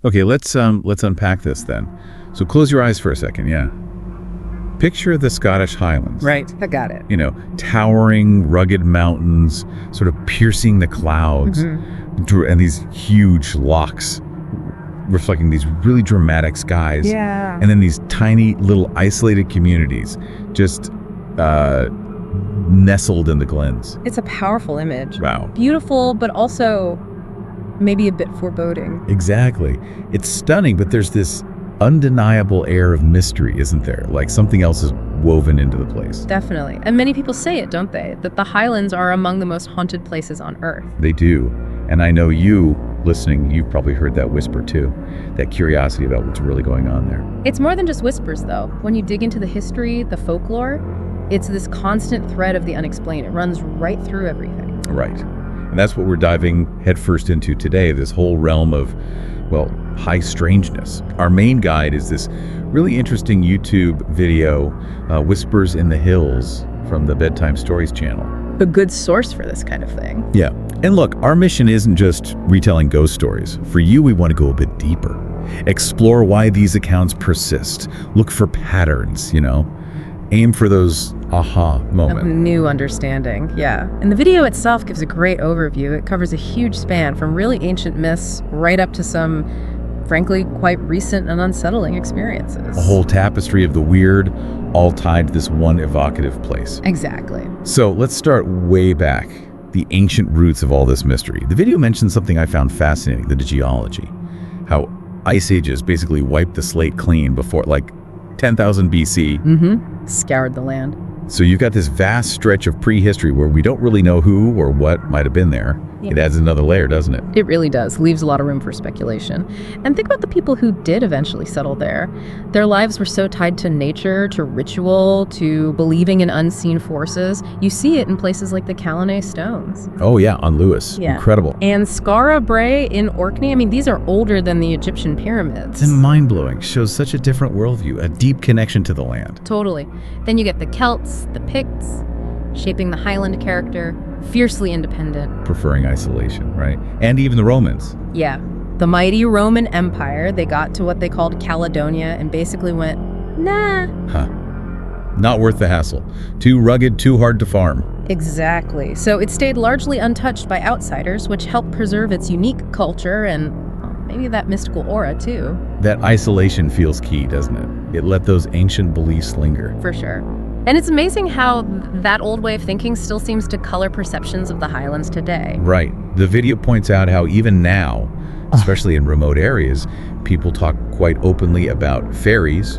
Okay, let's unpack this then. So close your eyes for a second, yeah. Picture the Scottish Highlands. Right, I got it. You know, towering, rugged mountains, sort of piercing the clouds, and these huge lochs reflecting these really dramatic skies. Yeah. And then these tiny little isolated communities just nestled in the glens. It's a powerful image. Wow. Beautiful, but also maybe a bit foreboding. Exactly. It's stunning, but there's this undeniable air of mystery, isn't there? Like something else is woven into the place. Definitely. And many people say it, don't they? That the Highlands are among the most haunted places on Earth. They do. And I know you, listening, you've probably heard that whisper too. That curiosity about what's really going on there. It's more than just whispers, though. When you dig into the history, the folklore, it's this constant thread of the unexplained. It runs right through everything. Right. And that's what we're diving headfirst into today, this whole realm of, well, high strangeness. Our main guide is this really interesting YouTube video, Whispers in the Hills, from the Bedtime Stories channel. A good source for this kind of thing. Yeah. And look, our mission isn't just retelling ghost stories. For you, we want to go a bit deeper. Explore why these accounts persist. Look for patterns, Aim for those aha moments. New understanding, yeah. And the video itself gives a great overview. It covers a huge span from really ancient myths right up to some, frankly, quite recent and unsettling experiences. A whole tapestry of the weird, all tied to this one evocative place. Exactly. So let's start way back, the ancient roots of all this mystery. The video mentions something I found fascinating, the geology. How ice ages basically wiped the slate clean before, 10,000 BC. Scoured the land. So you've got this vast stretch of prehistory where we don't really know who or what might have been there. Yeah. It adds another layer, doesn't it? It really does. Leaves a lot of room for speculation. And think about the people who did eventually settle there. Their lives were so tied to nature, to ritual, to believing in unseen forces. You see it in places like the Calais Stones. Oh yeah, on Lewis. Yeah. Incredible. And Skara Brae in Orkney. I mean, these are older than the Egyptian pyramids. It's mind-blowing. Shows such a different worldview, a deep connection to the land. Totally. Then you get the Celts, the Picts, shaping the Highland character, fiercely independent. Preferring isolation, right? And even the Romans. Yeah. The mighty Roman Empire, they got to what they called Caledonia and basically went, nah. Not worth the hassle. Too rugged, too hard to farm. Exactly. So it stayed largely untouched by outsiders, which helped preserve its unique culture and maybe that mystical aura, too. That isolation feels key, doesn't it? It let those ancient beliefs linger. For sure. And it's amazing how that old way of thinking still seems to color perceptions of the Highlands today. Right. The video points out how even now, especially in remote areas, people talk quite openly about fairies,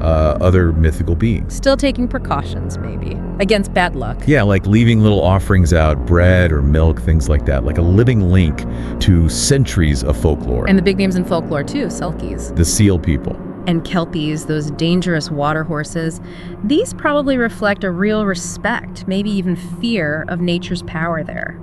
other mythical beings. Still taking precautions, maybe, against bad luck. Yeah, like leaving little offerings out, bread or milk, things like that, like a living link to centuries of folklore. And the big names in folklore, too, Selkies. The seal people. And Kelpies, those dangerous water horses. These probably reflect a real respect, maybe even fear of nature's power there.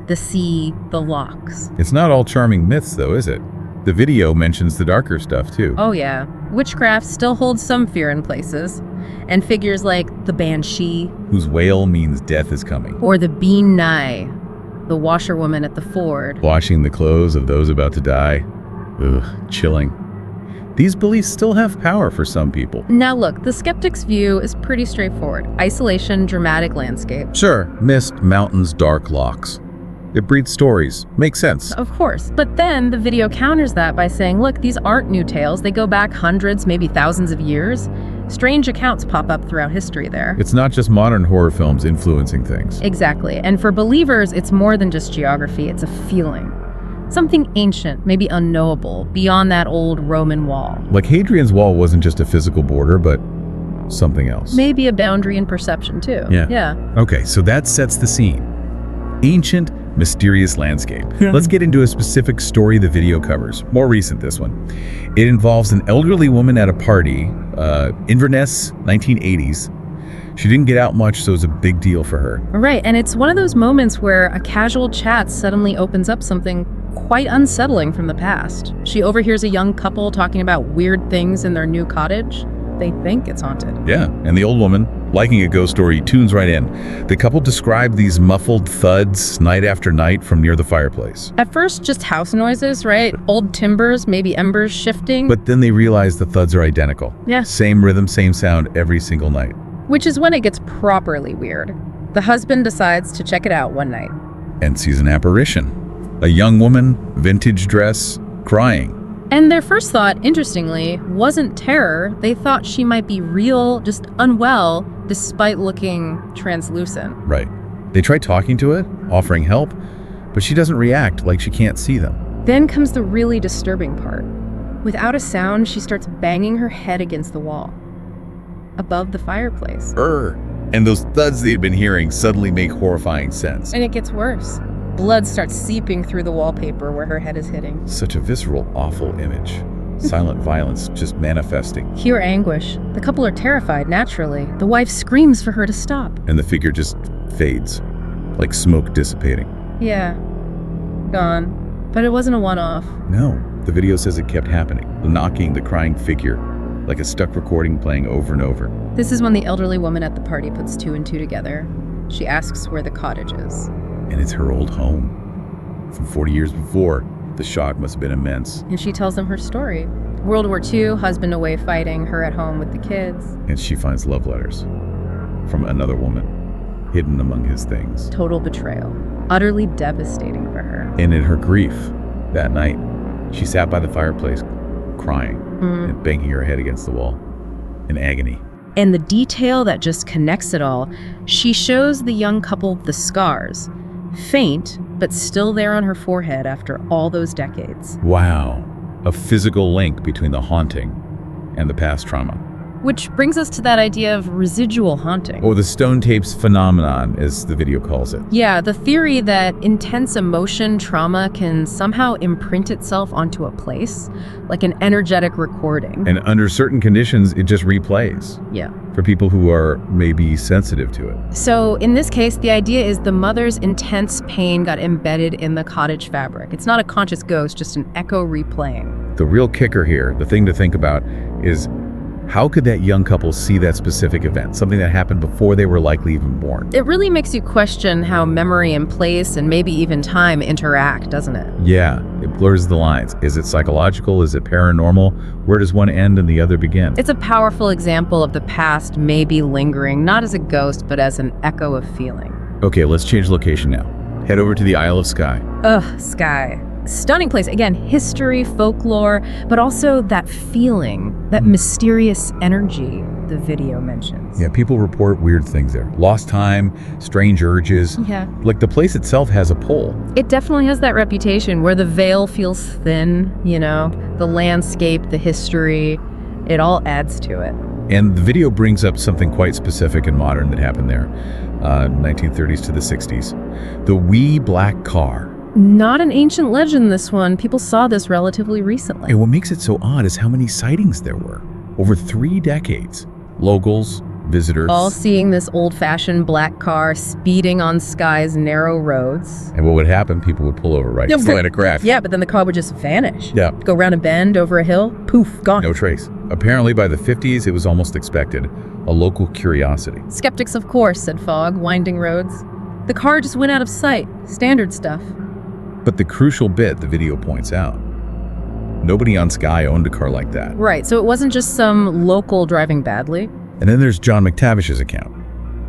The sea, the lochs. It's not all charming myths, though, is it? The video mentions the darker stuff, too. Oh, yeah. Witchcraft still holds some fear in places. And figures like the Banshee, whose wail means death is coming. Or the Bean Nye, the washerwoman at the ford. Washing the clothes of those about to die. Ugh, chilling. These beliefs still have power for some people. Now look, the skeptic's view is pretty straightforward. Isolation, dramatic landscape. Sure, mist, mountains, dark lochs. It breeds stories. Makes sense. Of course. But then the video counters that by saying, look, these aren't new tales. They go back hundreds, maybe thousands of years. Strange accounts pop up throughout history there. It's not just modern horror films influencing things. Exactly. And for believers, it's more than just geography. It's a feeling. Something ancient, maybe unknowable, beyond that old Roman wall. Like Hadrian's Wall wasn't just a physical border, but something else. Maybe a boundary in perception, too. Yeah. Okay, so that sets the scene. Ancient, mysterious landscape. Let's get into a specific story the video covers. More recent, this one. It involves an elderly woman at a party, Inverness, 1980s. She didn't get out much, so it was a big deal for her. Right, and it's one of those moments where a casual chat suddenly opens up something quite unsettling from the past. She overhears a young couple talking about weird things in their new cottage. They think it's haunted. Yeah, and the old woman, Liking a ghost story, tunes right in. The couple described these muffled thuds night after night from near the fireplace. At first, just house noises, right? Old timbers, maybe embers shifting. But then they realized the thuds are identical. Yeah. Same rhythm, same sound every single night. Which is when it gets properly weird. The husband decides to check it out one night. And sees an apparition. A young woman, vintage dress, crying. And their first thought, interestingly, wasn't terror. They thought she might be real, just unwell, despite looking translucent. Right. They try talking to it, offering help, but she doesn't react, like she can't see them. Then comes the really disturbing part. Without a sound, she starts banging her head against the wall, above the fireplace. And those thuds they'd been hearing suddenly make horrifying sense. And it gets worse. Blood starts seeping through the wallpaper where her head is hitting. Such a visceral, awful image. Silent violence just manifesting. Pure anguish. The couple are terrified, naturally. The wife screams for her to stop. And the figure just fades, like smoke dissipating. Yeah, gone. But it wasn't a one-off. No, the video says it kept happening. The knocking, the crying figure, like a stuck recording playing over and over. This is when the elderly woman at the party puts two and two together. She asks where the cottage is. And it's her old home. From 40 years before, the shock must have been immense. And she tells them her story. World War II, husband away fighting, her at home with the kids. And she finds love letters from another woman, hidden among his things. Total betrayal. Utterly devastating for her. And in her grief, that night, she sat by the fireplace, crying and banging her head against the wall in agony. And the detail that just connects it all, she shows the young couple the scars. Faint, but still there on her forehead after all those decades. Wow. A physical link between the haunting and the past trauma. Which brings us to that idea of residual haunting. Or the stone tapes phenomenon, as the video calls it. Yeah, the theory that intense emotion trauma can somehow imprint itself onto a place, like an energetic recording. And under certain conditions, it just replays. Yeah. For people who are maybe sensitive to it. So in this case, the idea is the mother's intense pain got embedded in the cottage fabric. It's not a conscious ghost, just an echo replaying. The real kicker here, the thing to think about, is how could that young couple see that specific event, something that happened before they were likely even born? It really makes you question how memory and place and maybe even time interact, doesn't it? Yeah, it blurs the lines. Is it psychological? Is it paranormal? Where does one end and the other begin? It's a powerful example of the past maybe lingering, not as a ghost, but as an echo of feeling. Okay, let's change location now. Head over to the Isle of Skye. Ugh, Skye. Stunning place. Again, history, folklore, but also that feeling, that mysterious energy the video mentions. Yeah, people report weird things there. Lost time, strange urges. Yeah. Like the place itself has a pull. It definitely has that reputation where the veil feels thin, you know, the landscape, the history, it all adds to it. And the video brings up something quite specific and modern that happened there, 1930s to the 60s. The wee black car. Not an ancient legend, this one. People saw this relatively recently. And what makes it so odd is how many sightings there were. Over 3 decades. Locals, visitors. All seeing this old-fashioned black car speeding on Skye's narrow roads. And what would happen? People would pull over, right? Yeah, Slow in a crash. Yeah, but then the car would just vanish. Yeah. Go around a bend, over a hill, poof, gone. No trace. Apparently by the 50s, it was almost expected. A local curiosity. Skeptics, of course, said Fogg, winding roads. The car just went out of sight. Standard stuff. But the crucial bit the video points out, nobody on Skye owned a car like that. Right, so it wasn't just some local driving badly. And then there's John McTavish's account,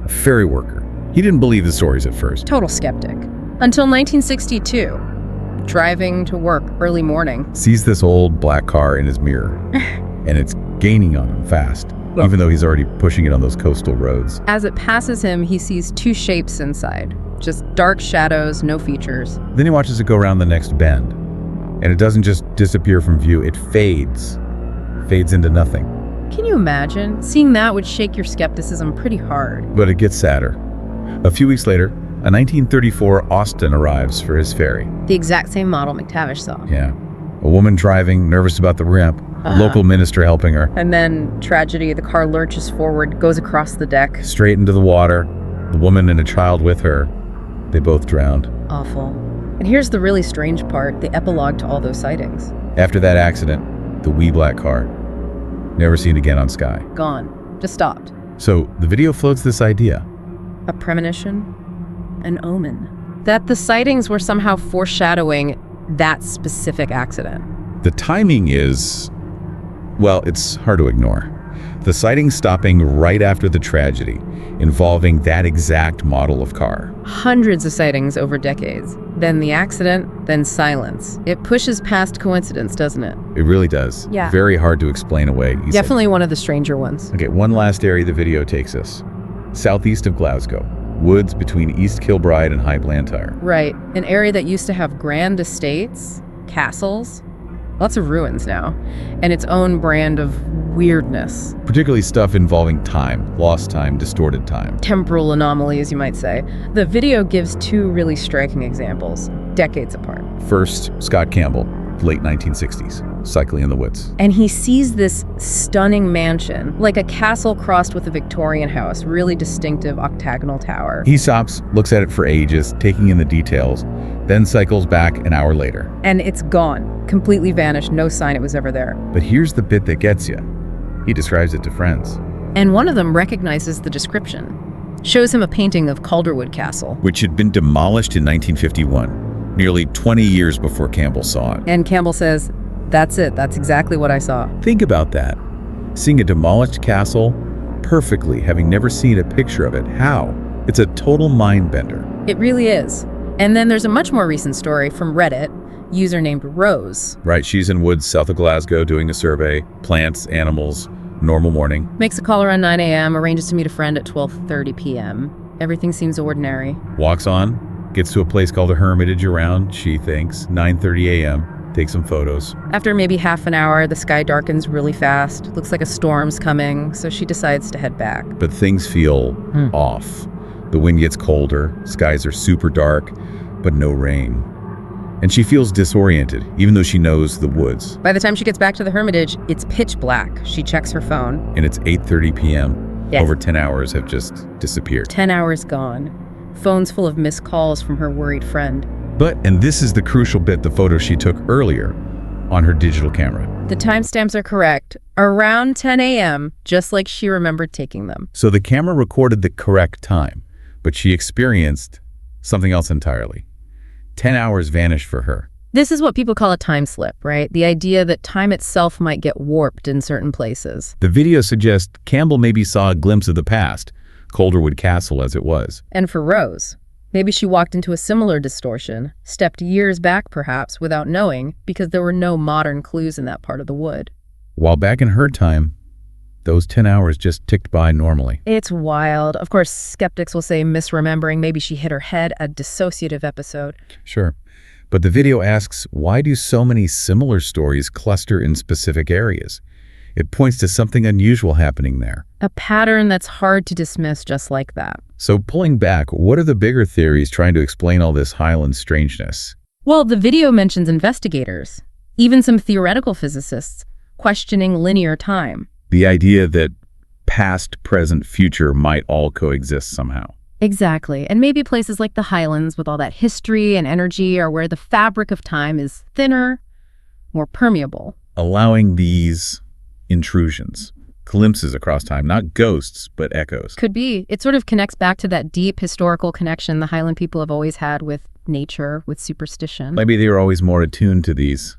a ferry worker. He didn't believe the stories at first. Total skeptic. Until 1962, driving to work early morning. Sees this old black car in his mirror, and it's gaining on him fast, even though he's already pushing it on those coastal roads. As it passes him, he sees 2 shapes inside. Just dark shadows, no features. Then he watches it go around the next bend. And it doesn't just disappear from view, it fades. Fades into nothing. Can you imagine? Seeing that would shake your skepticism pretty hard. But it gets sadder. A few weeks later, a 1934 Austin arrives for his ferry. The exact same model McTavish saw. Yeah. A woman driving, nervous about the ramp. A local minister helping her. And then, tragedy, the car lurches forward, goes across the deck. Straight into the water. The woman and a child with her. They both drowned. Awful. And here's the really strange part, the epilogue to all those sightings. After that accident, the wee black car, never seen again on Skye. Gone. Just stopped. So the video floats this idea. A premonition, an omen, that the sightings were somehow foreshadowing that specific accident. The timing is, well, it's hard to ignore. The sighting stopping right after the tragedy, involving that exact model of car. Hundreds of sightings over decades. Then the accident, then silence. It pushes past coincidence, doesn't it? It really does. Yeah. Very hard to explain away. You said. Definitely one of the stranger ones. Okay, one last area the video takes us. Southeast of Glasgow. Woods between East Kilbride and High Blantyre. Right. An area that used to have grand estates, castles, lots of ruins now, and its own brand of weirdness. Particularly stuff involving time, lost time, distorted time. Temporal anomalies, you might say. The video gives two really striking examples, decades apart. First, Scott Campbell, late 1960s, cycling in the woods. And he sees this stunning mansion, like a castle crossed with a Victorian house, really distinctive octagonal tower. He stops, looks at it for ages, taking in the details, then cycles back an hour later. And it's gone, completely vanished, no sign it was ever there. But here's the bit that gets you. He describes it to friends. And one of them recognizes the description. Shows him a painting of Calderwood Castle. Which had been demolished in 1951, nearly 20 years before Campbell saw it. And Campbell says, that's it, that's exactly what I saw. Think about that. Seeing a demolished castle perfectly, having never seen a picture of it. How? It's a total mind bender. It really is. And then there's a much more recent story from Reddit, user named Rose. Right, she's in woods south of Glasgow doing a survey, plants, animals, normal morning. Makes a call around 9 a.m., arranges to meet a friend at 12:30 p.m. Everything seems ordinary. Walks on, gets to a place called a hermitage around, she thinks, 9:30 a.m., takes some photos. After maybe half an hour, the sky darkens really fast. Looks like a storm's coming, so she decides to head back. But things feel off. The wind gets colder, skies are super dark, but no rain. And she feels disoriented, even though she knows the woods. By the time she gets back to the hermitage, it's pitch black. She checks her phone. And it's 8:30 p.m. Yes. Over 10 hours have just disappeared. 10 hours gone. Phone's full of missed calls from her worried friend. But, and this is the crucial bit, the photo she took earlier on her digital camera. The timestamps are correct. Around 10 a.m., just like she remembered taking them. So the camera recorded the correct time, but she experienced something else entirely. 10 hours vanished for her. This is what people call a time slip, right? The idea that time itself might get warped in certain places. The video suggests Campbell maybe saw a glimpse of the past, Calderwood Castle as it was. And for Rose, maybe she walked into a similar distortion, stepped years back perhaps without knowing because there were no modern clues in that part of the wood. While back in her time, those 10 hours just ticked by normally. It's wild. Of course, skeptics will say misremembering. Maybe she hit her head, a dissociative episode. Sure. But the video asks, why do so many similar stories cluster in specific areas? It points to something unusual happening there. A pattern that's hard to dismiss just like that. So pulling back, what are the bigger theories trying to explain all this Highland strangeness? Well, the video mentions investigators, even some theoretical physicists, questioning linear time. The idea that past, present, future might all coexist somehow. Exactly. And maybe places like the Highlands with all that history and energy are where the fabric of time is thinner, more permeable. Allowing these intrusions, glimpses across time, not ghosts, but echoes. Could be. It sort of connects back to that deep historical connection the Highland people have always had with nature, with superstition. Maybe they were always more attuned to these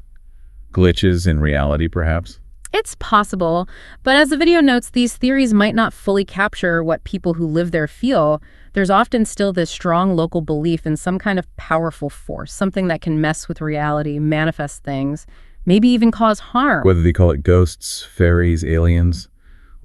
glitches in reality, perhaps. It's possible, but as the video notes, these theories might not fully capture what people who live there feel. There's often still this strong local belief in some kind of powerful force, something that can mess with reality, manifest things, maybe even cause harm. Whether they call it ghosts, fairies, aliens,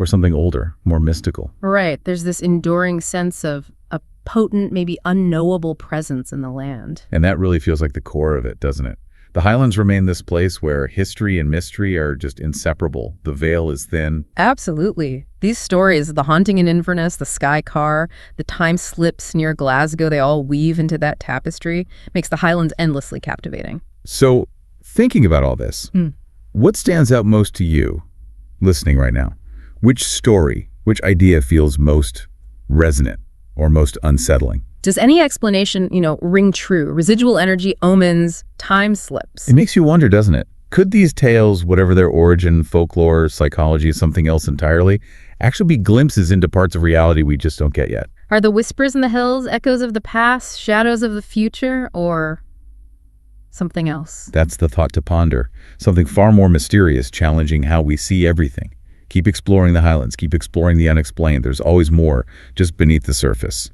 or something older, more mystical. Right. There's this enduring sense of a potent, maybe unknowable presence in the land. And that really feels like the core of it, doesn't it? The Highlands remain this place where history and mystery are just inseparable. The veil is thin. Absolutely. These stories, the haunting in Inverness, the sky car, the time slips near Glasgow, they all weave into that tapestry, makes the Highlands endlessly captivating. So, thinking about all this, what stands out most to you, listening right now? Which story, which idea feels most resonant or most unsettling? Does any explanation, ring true? Residual energy, omens, time slips. It makes you wonder, doesn't it? Could these tales, whatever their origin, folklore, psychology, something else entirely, actually be glimpses into parts of reality we just don't get yet? Are the whispers in the hills echoes of the past, shadows of the future, or something else? That's the thought to ponder. Something far more mysterious, challenging how we see everything. Keep exploring the Highlands. Keep exploring the unexplained. There's always more just beneath the surface.